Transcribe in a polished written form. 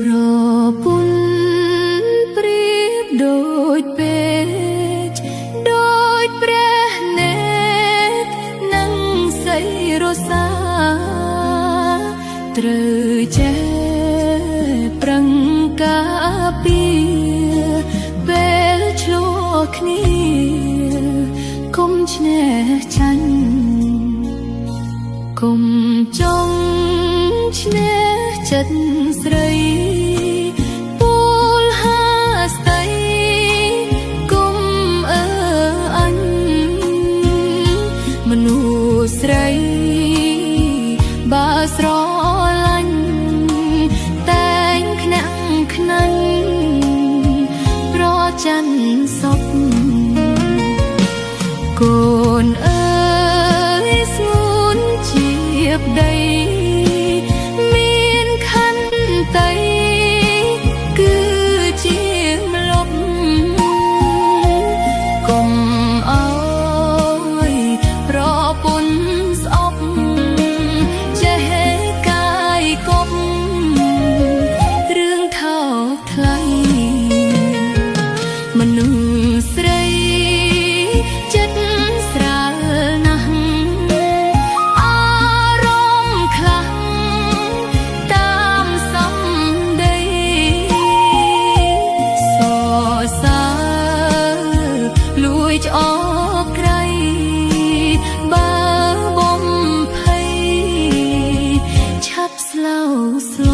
ប្រពន្ធប្រៀបដូចពេជ្រដូចព្រះនេតនឹងសីរសាត្រូវចេះប្រឹងការពារពេលឆ្លោះគ្នាកុំឈ្នះចាញ់កុំចង់ឈ្នះចិត្តស្រីពោលហាស្ដីគុំអើអញមនុស្សស្រីបើស្រឡាញ់តែងខ្នាក់ខ្នាញ់ប្រច័ណ្ឌសុខកូនអើយស្ងួនជាប្តីមានខន្តីគឺជាម្លប់កុំអើយប្រពន្ធស្អប់ចេះកាយគប់រឿងថោកថ្លៃមនុស្សស្រីចិត្តស្រាលណាស់អារម្មណ៍ខ្លាំងតាមសម្ដីសរសើរលួចច្អកក្រៃបើបំភ័យឆាប់ស្លោស្ល